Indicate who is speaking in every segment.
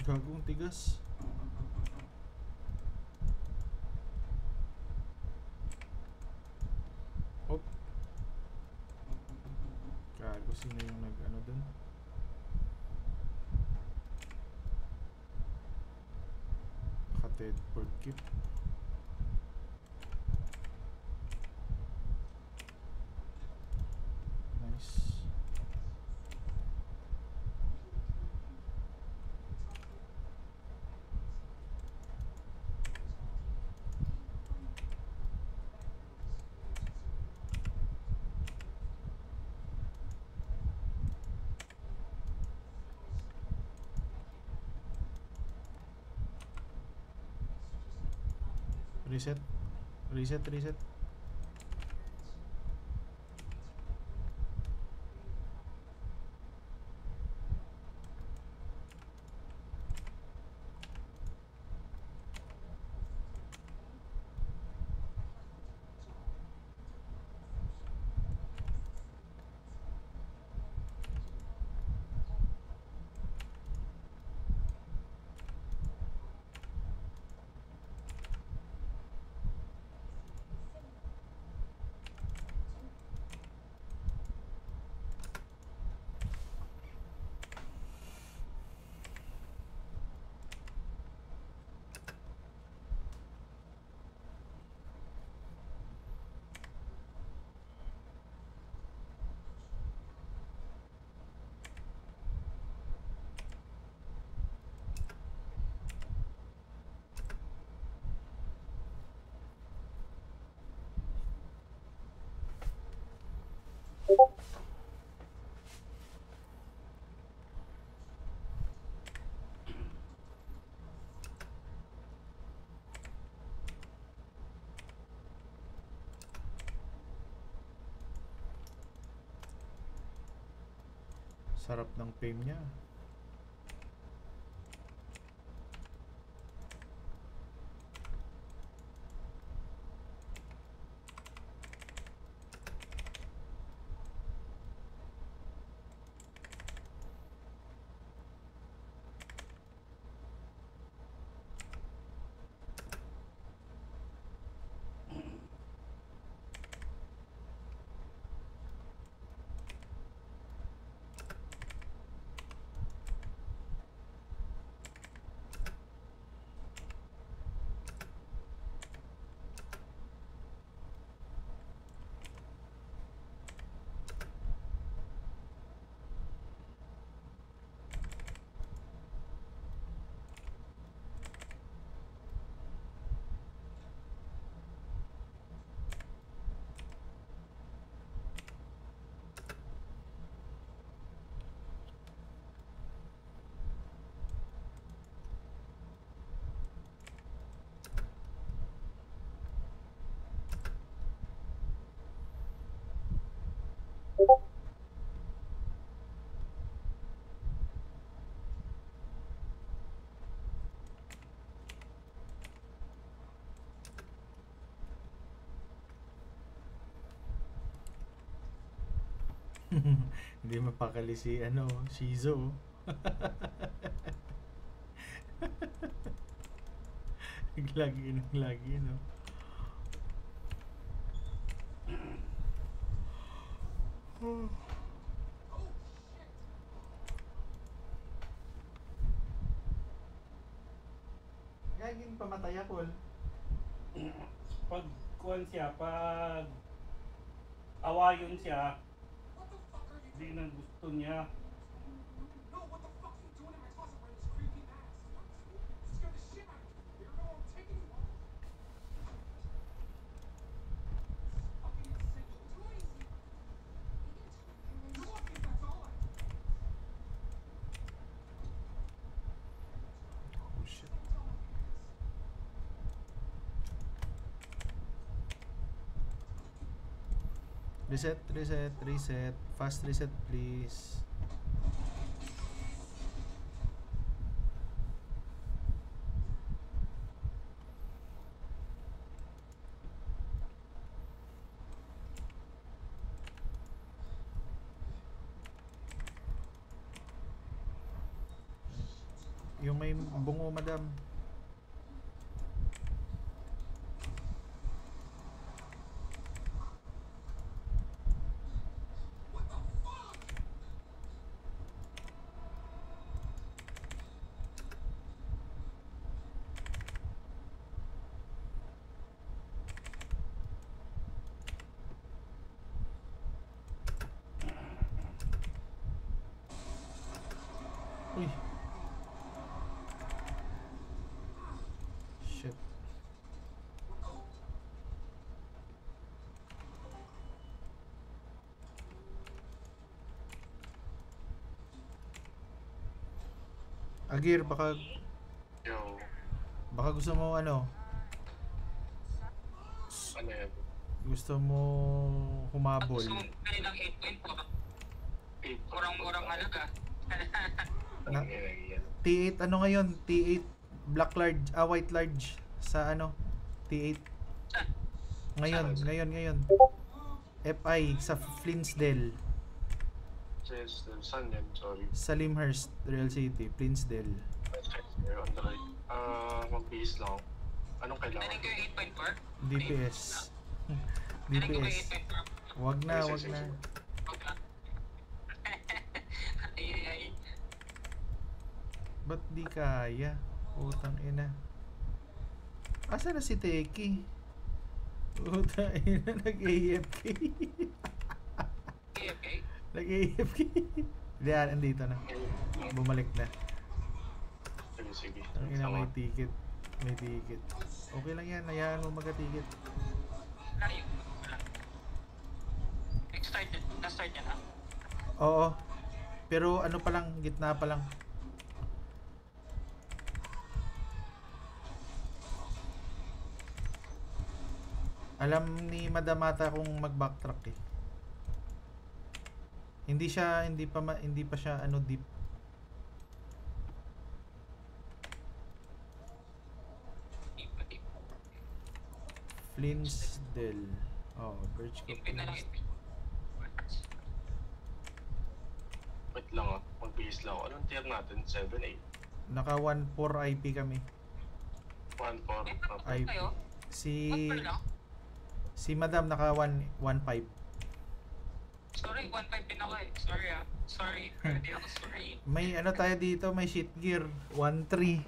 Speaker 1: Gagong tigas. Oh. Gago, sino yung nag-ano dun? Naka-teleport kit. Nice. Reset. Reset, reset. Sarap ng fame niya. Hindi mapakali si ano, Shizo. Lagi nang lagi, no? Gaging pamatay ako.
Speaker 2: Pag kuwan siya, pag awayon siya, di na gusto niya.
Speaker 1: Oh shit. Reset, reset, reset. Fast reset, please. Yung may bungo, madam. Uy. Shit. Agir, baka
Speaker 3: Yo,
Speaker 1: gusto mo ano,
Speaker 3: ano yan?
Speaker 1: gusto mo humabol.
Speaker 4: Gusto mo bili ng 8.4.
Speaker 3: 8.
Speaker 4: Murang-murang halaga.
Speaker 1: Na-
Speaker 3: yan.
Speaker 1: T8 ano ngayon? T8 black large, white large sa ano? T8. Ngayon. FI sa Flinsdale,
Speaker 3: Saan yan? Sorry.
Speaker 1: Salimhurst, Real City, Flinsdale.
Speaker 3: Here on the right. Mag-base lang. Anong kailangan?
Speaker 4: Daling ko yung 8.4.
Speaker 1: DPS.
Speaker 4: Daling ko yung
Speaker 1: DPS.
Speaker 4: 8.4.
Speaker 1: Wag na.
Speaker 4: Okay. Ay.
Speaker 1: Ba't di kaya? Utang ina. Asa na si Teki? Utang ina, nag-AFK.
Speaker 4: Okay.
Speaker 1: Nag-AFK. Diyan, andito na. Bumalik na.
Speaker 3: Sige.
Speaker 1: Ang ina, may ticket. May ticket. Okay lang yan, hayaan mo magka-ticket.
Speaker 4: Layo. Na-start yan ha?
Speaker 1: Oo. Pero ano pa lang, gitna pa lang. Alam ni Madamata kung mag-backtrack eh. Hindi pa siya ano deep. Flinsdale. Oh, Birchcliff.
Speaker 4: Ipin na lang ipin.
Speaker 3: Wait lang mag-base lang ako. Anong tier natin? 7, 8?
Speaker 1: Naka 1.4 IP kami.
Speaker 3: 1, 4.
Speaker 1: IP.
Speaker 4: Kayo? What lang?
Speaker 1: Si Madam naka 1.5.
Speaker 4: Sorry, 1.5 din ako eh. Sorry ah. Sorry. Hindi ako sorry.
Speaker 1: May ano tayo dito, may shit gear 1.3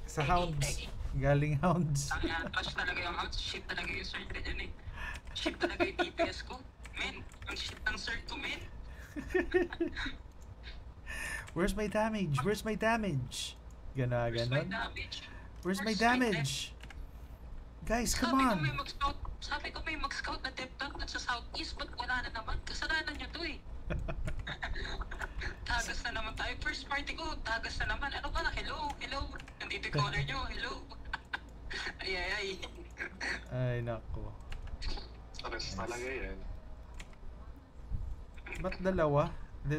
Speaker 1: sa Hounds. Galing Hounds.
Speaker 4: Ang trash talaga yung house. Shit talaga yung cert na dyan eh. Shit talaga yung DPS ko. Men, ang shit ng cert ko, men.
Speaker 1: Where's my damage? Where's my damage?
Speaker 4: Where's my
Speaker 1: Ganon.
Speaker 4: damage?
Speaker 1: Where's my
Speaker 4: Where's my
Speaker 1: damage? Guys, come on.
Speaker 4: Sabi ko may mag-scout na depth tank sa southeast, ba't wala na naman? Kasalanan nyo to eh. Tagas na naman tayo. First party ko, tagas na naman. Ano ba? Hello. Nandito yung caller nyo. Hello. Ay.
Speaker 1: Ay, nako.
Speaker 3: Stress talaga yan.
Speaker 1: Ba't dalawa? De.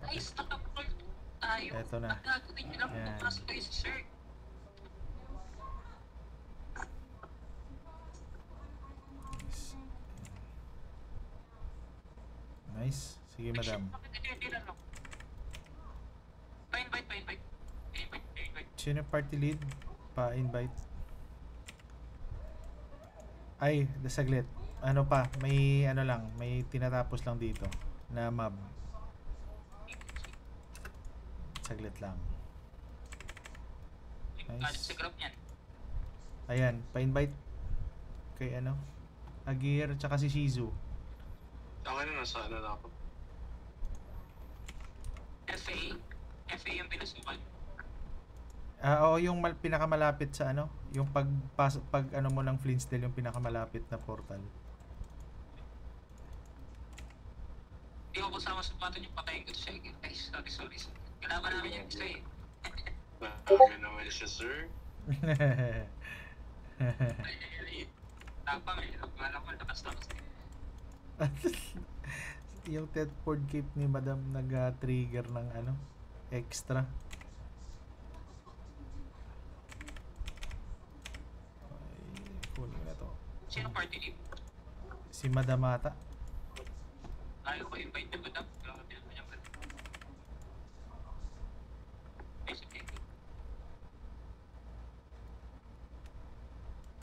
Speaker 4: Guys, nakapag tayo.
Speaker 1: Eto na.
Speaker 4: Ang gagawin nyo lang
Speaker 1: Yan.
Speaker 4: pumasok kayo sa sir.
Speaker 1: Nice. Sige, Madam.
Speaker 4: Pa-invite.
Speaker 1: Sino party lead? Pa-invite. Ay, saglit. Ano pa? May ano lang. May tinatapos lang dito. Na mob. Saglit lang.
Speaker 4: Nice. Sa group niyan.
Speaker 1: Ayan, pa-invite. Kay ano? Agir, tsaka si Shizu.
Speaker 3: Okay na, nasa ano na ako.
Speaker 4: FA yung pinasukan.
Speaker 1: Oo, yung pinakamalapit sa ano, yung pag ano mo ng Flinsdale, yung pinakamalapit na portal.
Speaker 4: Hindi ko kasama sa pato niyo, patayin ko siya. Guys, sorry. Kailangan namin yung isa eh.
Speaker 3: Grabe naman siya, sir.
Speaker 4: Tapang eh. Alam ko, lakas.
Speaker 1: Yung Tedford Cape ni Madam nag-trigger ng ano, extra. Ay, kunin na to.
Speaker 4: Sino party lead?
Speaker 1: Si Madam ata.
Speaker 4: Ayaw ko invite na ba? Grabe naman yung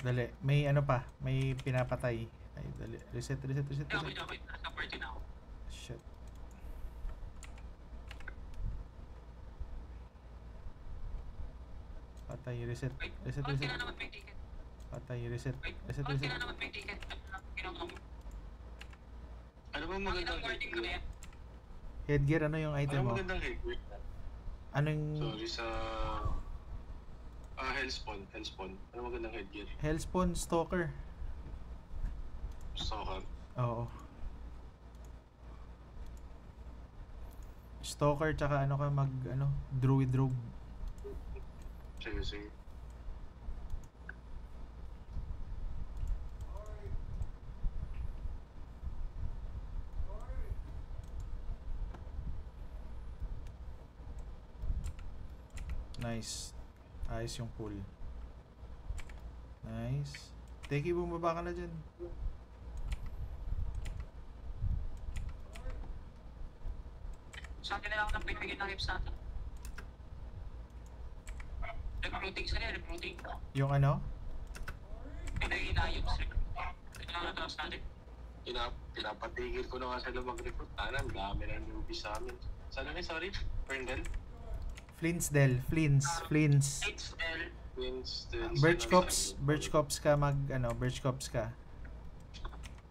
Speaker 1: Dali, may ano pa, may pinapatay. Ay, dali. Reset.
Speaker 4: Okay. Nasa party na ako.
Speaker 1: Shit. Patay, reset.
Speaker 4: Wait,
Speaker 1: Reset.
Speaker 4: bakit kailangan naman may ticket?
Speaker 1: Patay, reset.
Speaker 4: Wait,
Speaker 1: Reset.
Speaker 4: bakit kailangan naman may ticket? Ginawa mo.
Speaker 3: Ano ba
Speaker 4: Ang
Speaker 3: magandang
Speaker 4: inang warning ko na yan.
Speaker 1: Headgear, ano yung item
Speaker 3: Ano
Speaker 1: mo?
Speaker 3: magandang headgear?
Speaker 1: Anong
Speaker 3: Sorry sa... Hellspawn. Ano magandang headgear?
Speaker 1: Hellspawn Stalker?
Speaker 3: Stalker.
Speaker 1: Oo. Stalker tsaka ano ka druid robe.
Speaker 3: Sige.
Speaker 1: Nice. Ayos yung pool. Nice. Teki, bumaba ka na dyan.
Speaker 4: Sa akin na lang ng pinagin ng hips natin. Recruiting sila, recruiting.
Speaker 1: Yung ano?
Speaker 4: Pinagin na hips, recruiting. Kailangan na tapos natin.
Speaker 3: Pinapatigil ko na nga sila mag-recruit. Ang dami na newbie sa amin. Saan na sorry? Ferndale?
Speaker 1: Flinsdale. Flins.
Speaker 4: It's L.
Speaker 1: Birch Cops ka Birch Cops ka.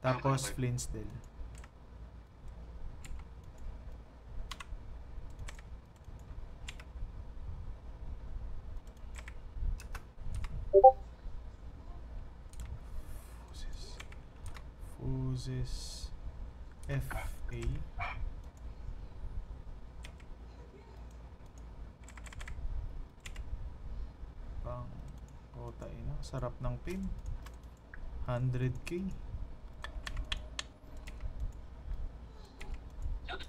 Speaker 1: Tapos
Speaker 3: Okay.
Speaker 1: Flinsdale. Fuses FA. Pang kota ina, sarap ng pin. 100k.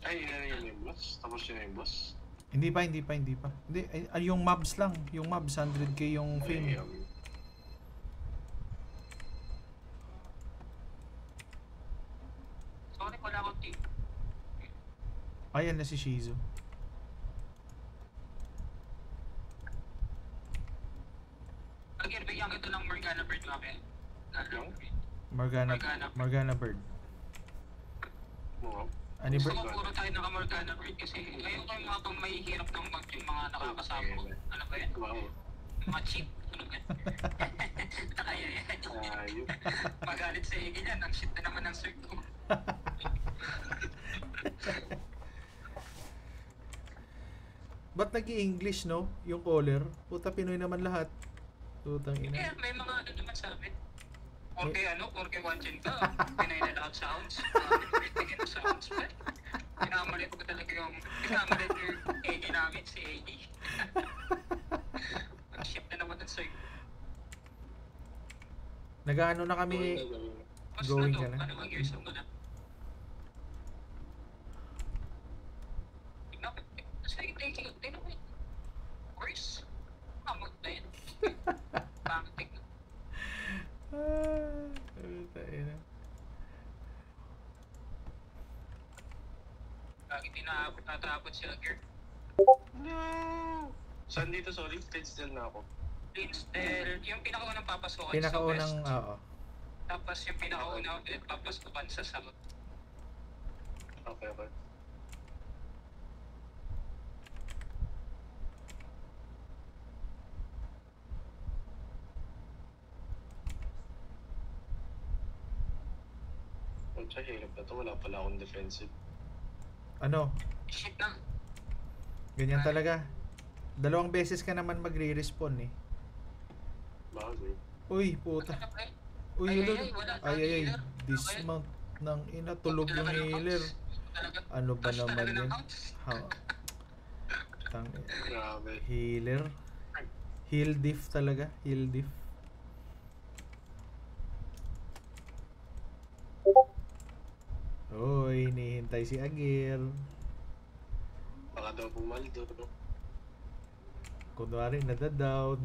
Speaker 3: Ay, yun yung boss. Tapos yun yung boss.
Speaker 1: Hindi pa. Hindi, yung mobs lang. Yung mobs, 100k yung fame.
Speaker 4: Sorry, wala akong team.
Speaker 1: Ayan na si Shizu.
Speaker 4: Again, bigyan kita ng Morgana Bird namin.
Speaker 1: Morgana Bird.
Speaker 3: Oo.
Speaker 1: Ano
Speaker 4: Gusto
Speaker 1: bird?
Speaker 4: ko puro tayo naka-Morgana Bird kasi ngayon ko yung mga pang mahihirap ng mag yung mga nakakasama ko. Ano ba yan?
Speaker 3: Wow.
Speaker 4: Mga cheap. Ano ba yan? Nakaya yan.
Speaker 3: Ayun.
Speaker 4: Magalit sa higin yan. Ang shit na naman ng cert ko.
Speaker 1: Ba't nag-i-English, no? Yung caller. Puta, Pinoy naman lahat. Putang
Speaker 4: Kaya
Speaker 1: ina.
Speaker 4: may mga ano naman sa amin. Porque wanjin ka. Pinay na lahat sounds. Pinay na sounds pa. Pinamalit ko talaga yung AD namin, si AD. Nag-ship na naman ng cert.
Speaker 1: Nag-ano na kami.
Speaker 4: Mas
Speaker 1: Going
Speaker 4: na to,
Speaker 1: ka na?
Speaker 4: ano ang years mo na? Tignan mo yun. Worse. Amag na yun. Bakit tignan?
Speaker 1: Puta ina.
Speaker 4: Lagi tinatapot sila gear.
Speaker 3: No! Saan dito, sorry? Flinsdale na ako.
Speaker 4: Flinsdale, yung pinakaunang papasukan
Speaker 1: Pinakaunang,
Speaker 4: sa west.
Speaker 1: oo.
Speaker 4: Tapos yung pinakaunang ulit papasukan sa south.
Speaker 3: Okay. Sa hirap na to, wala pala akong defensive.
Speaker 1: Ano?
Speaker 4: Shit na.
Speaker 1: Ganyan talaga. 2 beses ka naman magre-respawn eh.
Speaker 3: Bagay.
Speaker 1: Uy, puta. Uy,
Speaker 4: Ay,
Speaker 1: healer.
Speaker 4: wala
Speaker 1: Ay,
Speaker 4: tayong healer.
Speaker 1: Dismount ng ina. Tulog yung healer. Ano ba
Speaker 4: Touch
Speaker 1: naman
Speaker 4: talaga ng
Speaker 1: yun?
Speaker 4: house.
Speaker 1: Tang
Speaker 3: Grabe.
Speaker 1: healer. Heal diff talaga. Heal diff. Uy, hinihintay si Agir.
Speaker 3: Baka daw pumaldo.
Speaker 1: Kunwari, nada-down.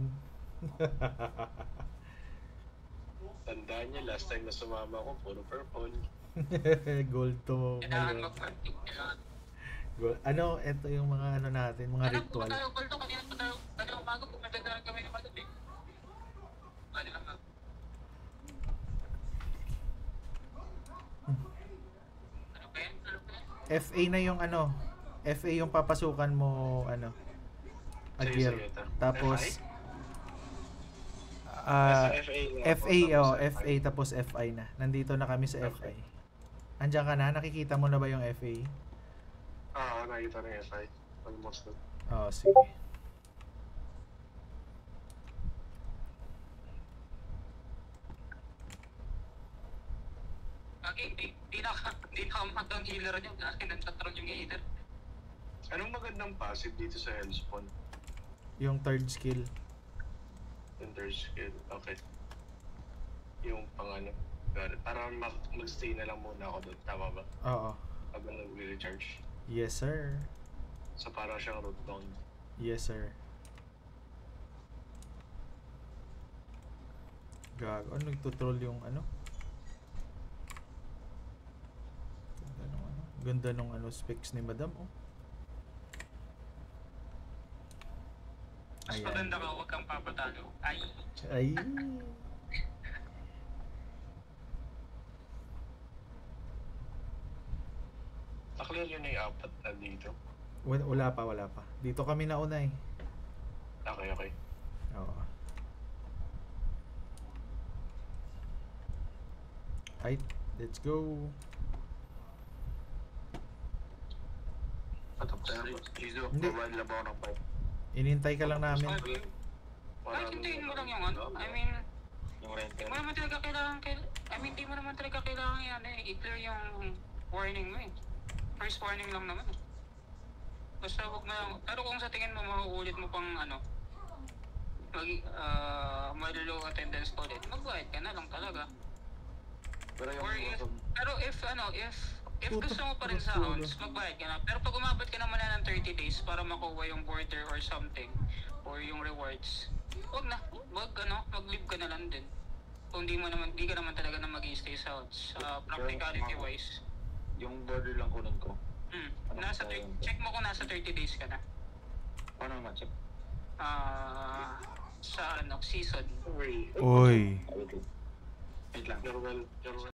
Speaker 3: Tandaan niya, last time na sumama ko, puro purple.
Speaker 1: Gold to
Speaker 4: Kailangan
Speaker 1: ngayon.
Speaker 4: mag-party. Kailangan.
Speaker 1: Ano, ito yung mga ano natin, mga
Speaker 4: Alam ko
Speaker 1: ritual.
Speaker 4: tayo, Balto, kanina pa tayo. Kanina umaga, pumunta na kami ng madali. Ano lang.
Speaker 1: FA na yung ano. FA yung papasukan mo ano.
Speaker 3: Sige,
Speaker 1: Agir.
Speaker 3: sige, ito.
Speaker 1: Tapos
Speaker 3: FI?
Speaker 1: ah
Speaker 3: FA nga po,
Speaker 1: FA
Speaker 3: tapos
Speaker 1: FA tapos FI na. Nandito na kami sa FI. Andiyan ka na? Nakikita mo na ba yung FA?
Speaker 3: Nakita na yung FI. Almost na.
Speaker 1: Oh, sige.
Speaker 4: Okay, di na magandang healer niyo. Kasi nagtatron yung healer.
Speaker 3: Anong magandang passive dito sa Hellspawn?
Speaker 1: Yung third skill.
Speaker 3: Enter skill. Okay. Yung pang ano. Para mag-stay na lang muna ako doon. Tama ba?
Speaker 1: Oo.
Speaker 3: Habang nag-recharge.
Speaker 1: Yes, sir.
Speaker 3: So para siyang root down.
Speaker 1: Yes, sir. Gago. Ano nagtutroll yung ano? Ganda nung ano specs ni Madam, oh.
Speaker 4: Mas
Speaker 1: Ayan.
Speaker 4: maganda ka, huwag kang papatalo. Ay,
Speaker 1: Ay.
Speaker 3: Naklear yun na yung apat na dito.
Speaker 1: Wala pa. Dito kami nauna eh.
Speaker 3: Okay, okay.
Speaker 1: Oo. Right, let's go.
Speaker 3: Izo,
Speaker 1: Hindi.
Speaker 3: provide lang ako ng pipe.
Speaker 1: Inintay ka lang namin.
Speaker 4: sabi, kahit hintayin mo lang yung ano. I mean,
Speaker 3: Yung
Speaker 4: di
Speaker 3: renter.
Speaker 4: mo naman talaga kailangan, di mo naman talaga kailangan yan eh. I-clear yung warning mo eh. First warning lang naman eh. Basta huwag mo lang, pero kung sa tingin mo mahuulit mo pang ano, low attendance ko ulit, magbayad ka na lang talaga.
Speaker 3: Pero yung
Speaker 4: Or if
Speaker 1: Puto,
Speaker 4: gusto mo pa rin sa
Speaker 1: puto.
Speaker 4: hounds, magbayad ka na. Pero pag umabot ka naman na ng 30 days para makuha yung border or something, or yung rewards, mag-leave ka na lang din. Kung di ka naman talaga na mag-i-stay sa hounds. Practicality wise.
Speaker 3: yung border lang kunin ko.
Speaker 4: Check mo kung nasa 30 days ka na.
Speaker 3: Paano ma-check?
Speaker 4: Sa season.
Speaker 1: Oy.
Speaker 3: Wait lang. You're well.